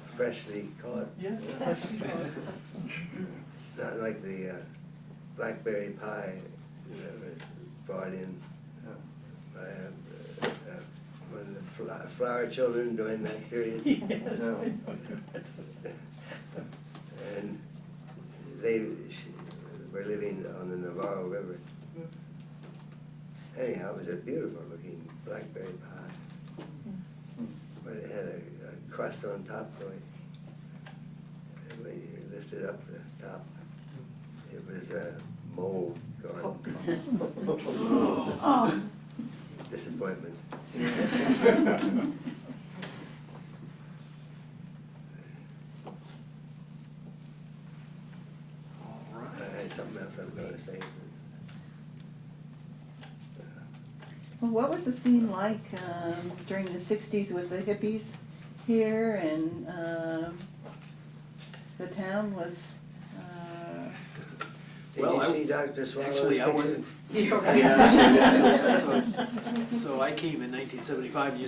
Freshly caught.
Yes.
Not like the blackberry pie that was brought in by one of the flower children during that period.
Yes, I know.
And they were living on the Navarro River. Anyhow, it was a beautiful looking blackberry pie. But it had a crust on top going. And when you lifted up the top, it was a mold garden. Disappointment. I had something else I was gonna say.
Well, what was the scene like during the 60s with the hippies here, and the town was,
Did
Well,
you
I-
see Dr. Swallow's
Actually, I
picture?
wasn't. So I came in 1975, and you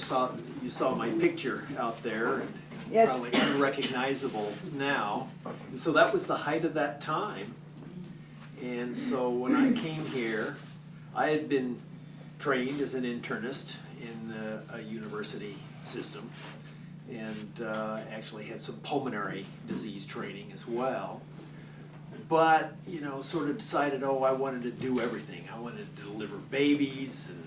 saw my picture out there, and
Yes.
probably unrecognizable now. And so that was the height of that time. And so when I came here, I had been trained as an internist in a university system, and actually had some pulmonary disease training as well. But, you know, sort of decided, oh, I wanted to do everything. I wanted to deliver babies and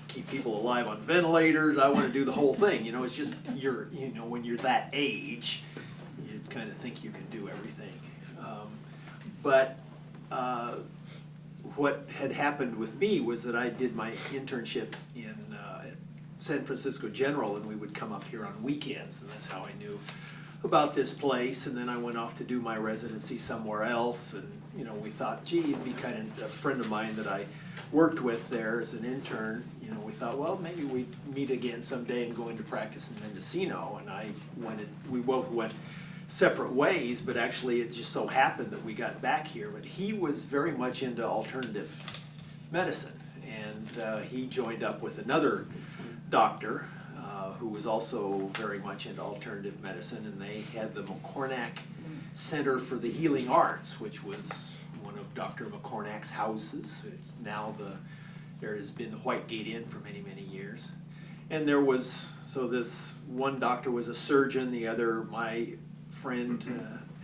keep people alive on ventilators. I want to do the whole thing. You know, it's just, when you're that age, you kind of think you can do everything. But what had happened with me was that I did my internship in San Francisco General, and we would come up here on weekends, and that's how I knew about this place. And then I went off to do my residency somewhere else, and we thought, gee, it'd be kind of a friend of mine that I worked with there as an intern. We thought, well, maybe we'd meet again someday and go into practice in Mendocino. And we both went separate ways, but actually it just so happened that we got back here. But he was very much into alternative medicine, and he joined up with another doctor who was also very much into alternative medicine, and they had the McCornack Center for the Healing Arts, which was one of Dr. McCornack's houses. It's now there has been the White Gate Inn for many, many years. And this one doctor was a surgeon, the other, my friend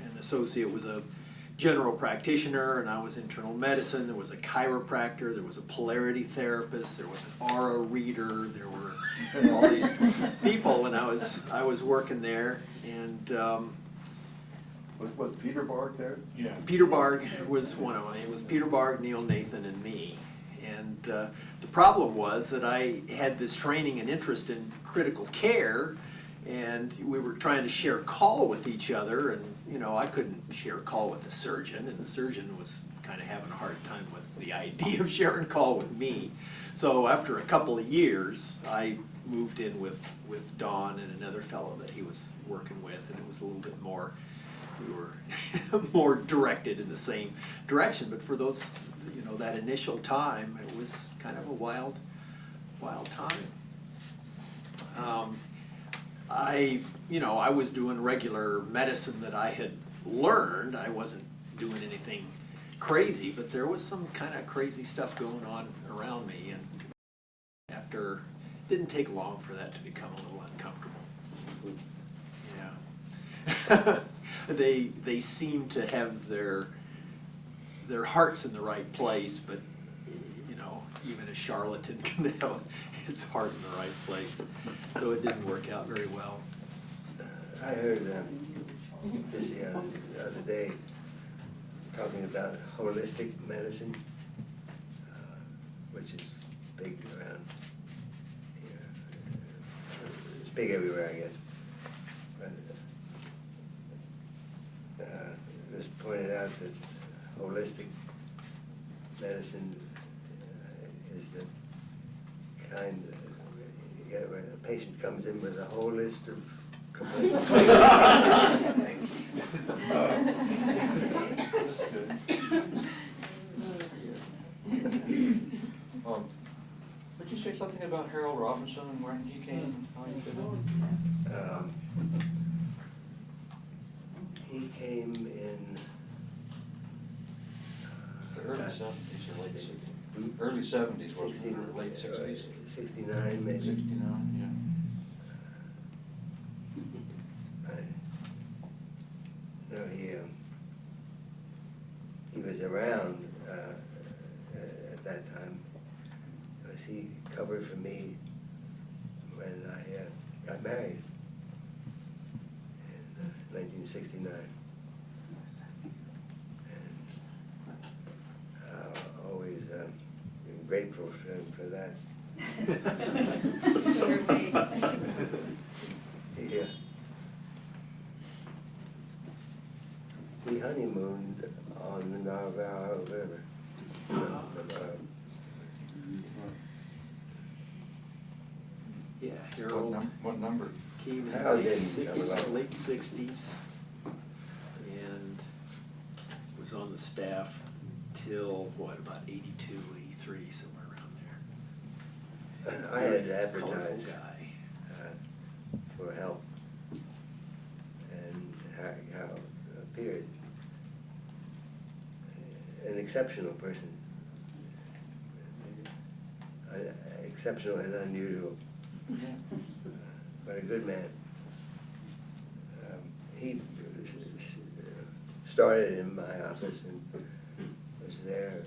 and associate, was a general practitioner, and I was internal medicine. There was a chiropractor, there was a polarity therapist, there was an aura reader, there were all these people, and I was working there. And
Was Peter Barg there?
Yeah.
Peter Barg was one of them. It was Peter Barg, Neil Nathan, and me. And the problem was that I had this training and interest in critical care, and we were trying to share call with each other, and I couldn't share call with the surgeon, and the surgeon was kind of having a hard time with the idea of sharing call with me. So after a couple of years, I moved in with Don and another fellow that he was working with, and it was a little bit more, we were more directed in the same direction. But for those, that initial time, it was kind of a wild time. I was doing regular medicine that I had learned. I wasn't doing anything crazy, but there was some kind of crazy stuff going on around me, and it didn't take long for that to become a little uncomfortable. Yeah. They seem to have their hearts in the right place, but even a charlatan can have its heart in the right place. So it didn't work out very well.
I heard this the other day talking about holistic medicine, which is big around here. It's big everywhere, I guess. But it was pointed out that holistic medicine is the kind where a patient comes in with a whole list of complaints.
Did you say something about Harold Robinson and when he came, how he fit in?
He came in.
The early
about
70s or late 60s? Early 70s, wasn't it, or late 60s?
69 maybe.
69, yeah.
No, he was around at that time, because he covered for me when I got married in 1969. And always been grateful to him for that.
Certainly.
Yeah. We honeymooned on the Navajo River.
Yeah,
What
Harold
what number?
came in
Harold
late
didn't come along.
late 60s and was on the staff till, what, about 82, 83, somewhere around there.
I had
Very
advertised
colorful guy.
for help, and Harold appeared. An exceptional person. Exceptional and unusual, but a good man. He started in my office and was there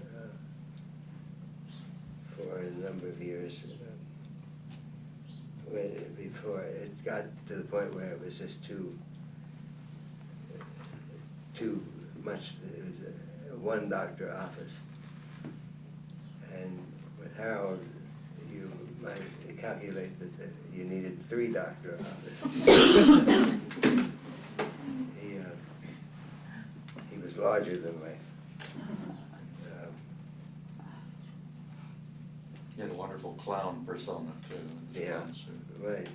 for a number of years. Before it got to the point where it was just too much. It was a one doctor office, and with Harold, you might calculate that you needed 3 doctor offices. He was larger than life.
He had a wonderful clown persona too. His
Yeah,
clown suit.
right.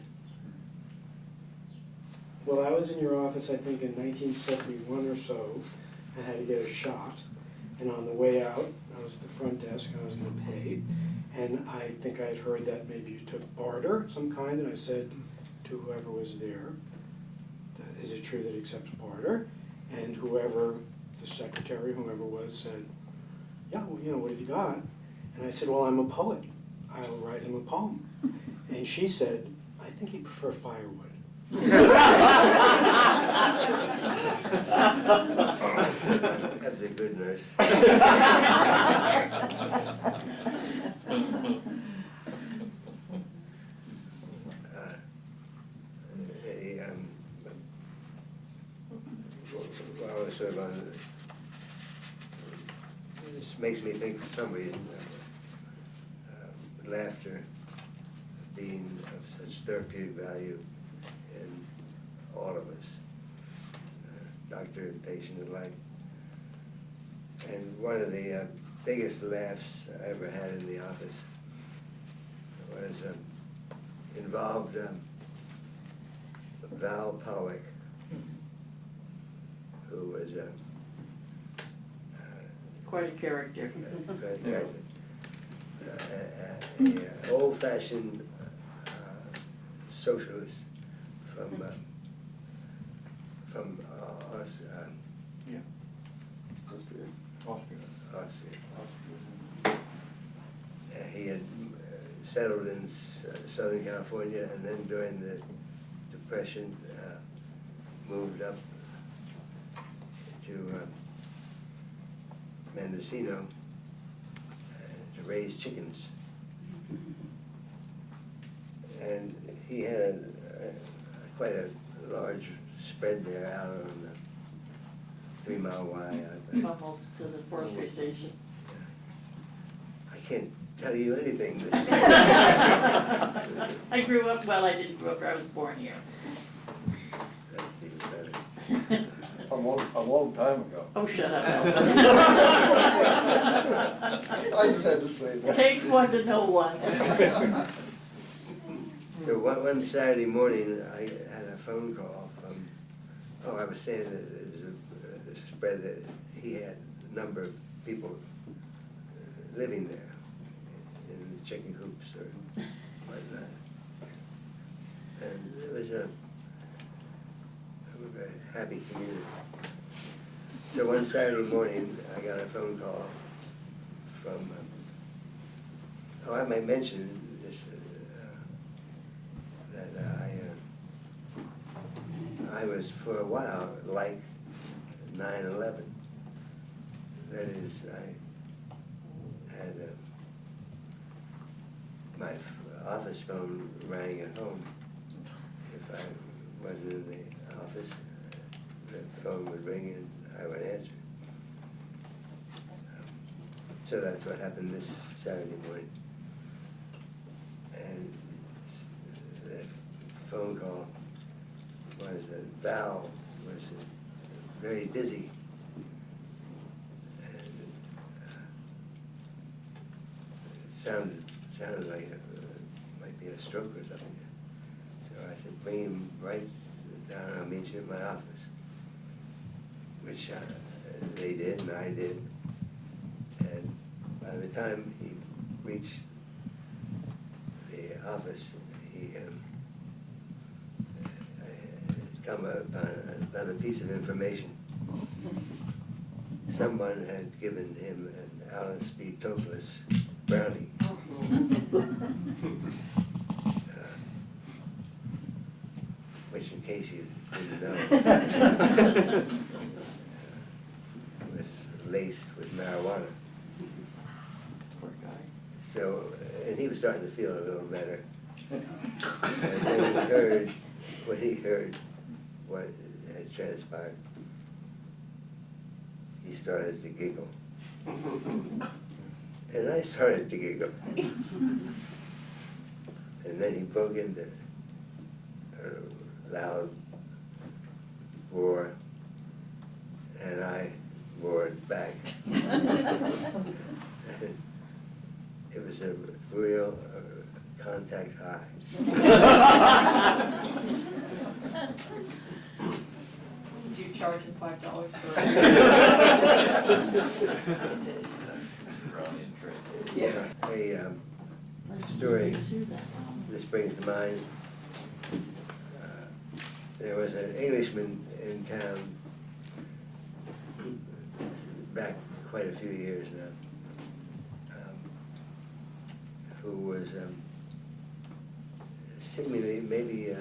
Well, I was in your office, I think, in 1971 or so. I had to get a shot, and on the way out, I was at the front desk, and I was gonna pay. And I think I had heard that maybe you took barter of some kind, and I said to whoever was there, is it true that it accepts barter? And whoever, the secretary, whoever was, said, yeah, well, what have you got? And I said, well, I'm a poet. I'll write him a poem. And she said, I think he'd prefer firewood.
That was a good nurse. Well, sort of on, this makes me think for some reason laughter being of such therapeutic value in all of us, doctor and patient alike. And one of the biggest laughs I ever had in the office was involved Val Pollock, who was
Quite a character.
an old-fashioned socialist from us,
Yeah. Austria.
Austria. He had settled in Southern California, and then during the Depression moved up to Mendocino to raise chickens. And he had quite a large spread there out on the 3 Mile Y.
Almost to the forestry station.
I can't tell you anything.
I grew up, well, I didn't grow up, I was born here.
That's even better.
A long time ago.
Oh, shut up.
I just had to say that.
Takes one to know one.
So one Saturday morning, I had a phone call from, I was saying that there was a spread that he had a number of people living there in chicken coops or whatnot. And it was a very happy community. So one Saturday morning, I got a phone call from, I might mention this, that I was for a while like 9/11. That is, I had my office phone rang at home. If I wasn't in the office, the phone would ring and I would answer. So that's what happened this Saturday morning. And the phone call was that Val was very dizzy. And it sounded like it might be a stroke or something. So I said, bring him right down, I'll meet you at my office. Which they did and I did. And by the time he reached the office, he had come upon another piece of information. Someone had given him an Alice B. Toklas brownie. Which, in case you didn't know, was laced with marijuana.
Poor guy.
So, and he was starting to feel a little better. And when he heard what had transpired, he started to giggle. And I started to giggle. And then he broke into a loud roar, and I roared back. It was a real contact high.
Did you charge him $5 for
Yeah. A story this brings to mind. There was an Englishman in town back quite a few years now, who was seemingly maybe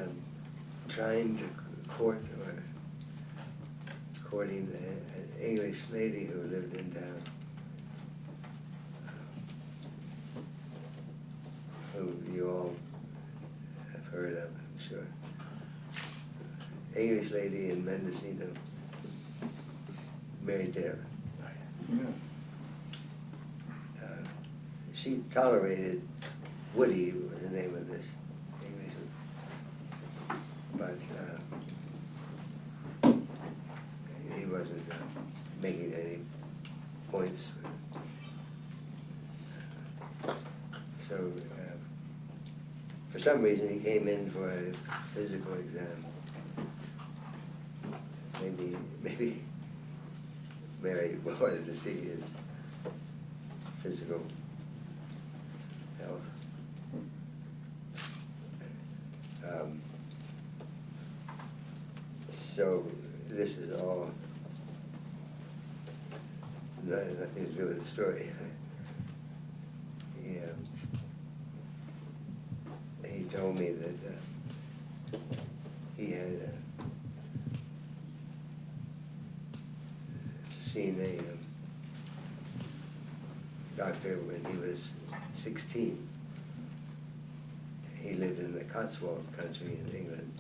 trying to court or courting an English lady who lived in town, who you all have heard of, I'm sure. English lady in Mendocino, Mary Taylor. She tolerated Woody, was the name of this Englishman, but he wasn't making any points. So for some reason he came in for a physical exam. Maybe Mary wanted to see his physical health. So this is all nothing to do with the story. He told me that he had seen a doctor when he was 16. He lived in the Cotswold country in England,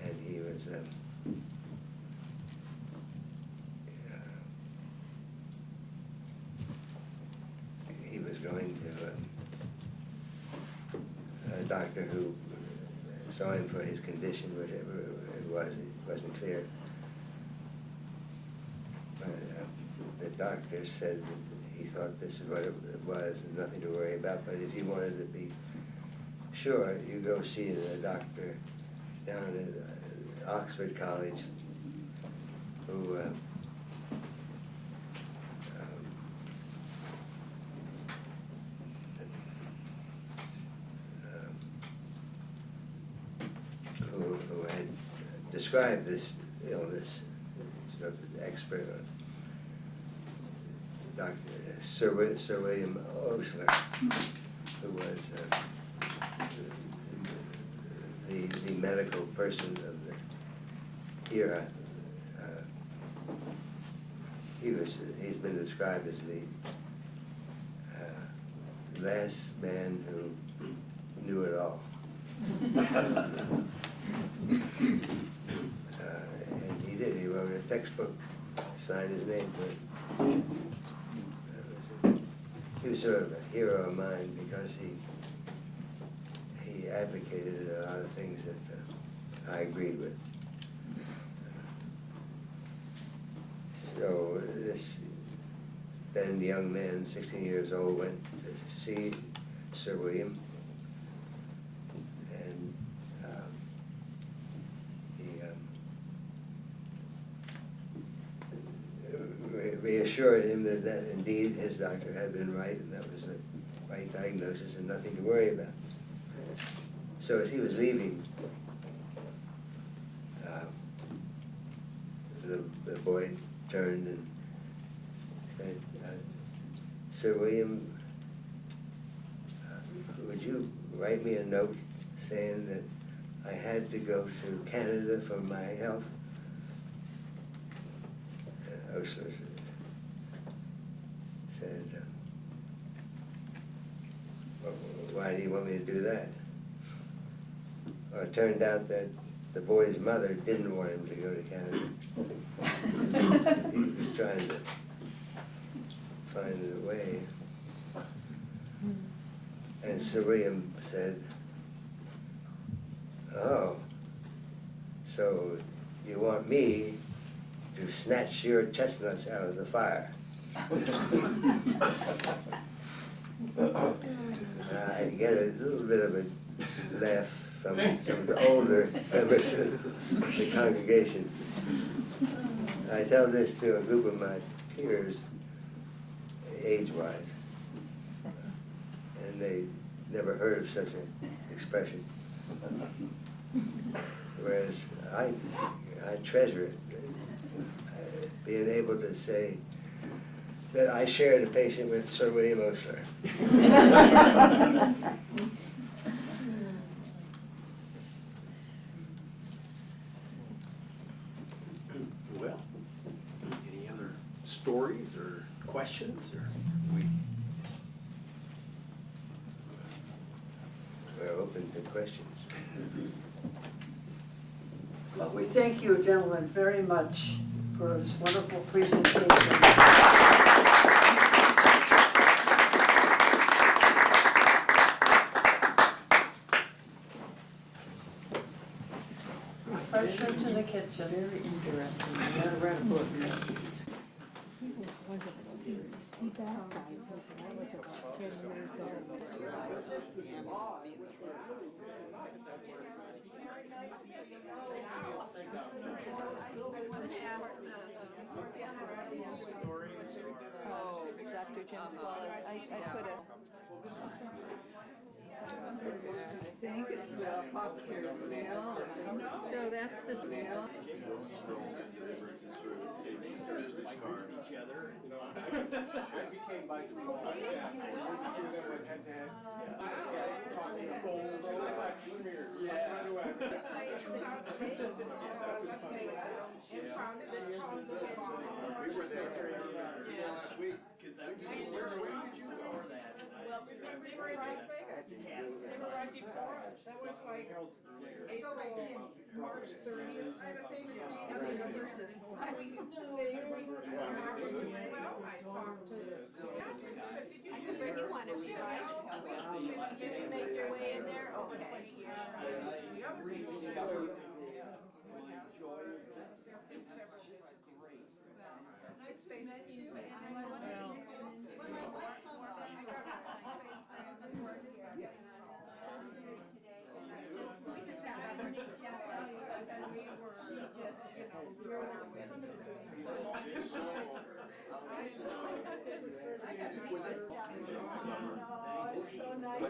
and he was going to a doctor who saw him for his condition, whatever it was. It wasn't clear. But the doctor said that he thought this is what it was and nothing to worry about, but if you wanted to be sure, you go see the doctor down at Oxford College who described this illness, sort of expert on Sir William Osler, who was the medical person of the era. He's been described as the last man who knew it all. And he did. He wrote a textbook, signed his name to it. He was sort of a hero of mine because he advocated a lot of things that I agreed with. So this then young man, 16 years old, went to see Sir William, and he reassured him that indeed his doctor had been right, and that was the right diagnosis and nothing to worry about. So as he was leaving, the boy turned and said, Sir William, would you write me a note saying that I had to go to Canada for my health? Osler said, well, why do you want me to do that? Well, it turned out that the boy's mother didn't want him to go to Canada. He was trying to find a way. And Sir William said, oh, so you want me to snatch your chestnuts out of the fire? I get a little bit of a laugh from some of the older members of the congregation. I tell this to a group of my peers, age-wise, and they never heard of such an expression. Whereas I treasure it, being able to say that I shared a patient with Sir William Osler.
Well, any other stories or questions, or
We're open to questions.
Well, we thank you, gentlemen, very much for this wonderful presentation. Refreshments in the kitchen.
Very interesting. I gotta write a book.
He was wonderful. He baptized me when I was about 10 years old.
Oh, Dr. Jim's law, I put a. I think it's the Hopkins smell. So that's the smell.
We were there last week. Where did you go?
Well, we were in Las Vegas. They were right before us. That was like April, March 30th. I have a famous name. Well, I talked to, did you want to did you make your way in there? Okay. The other people. Nice face.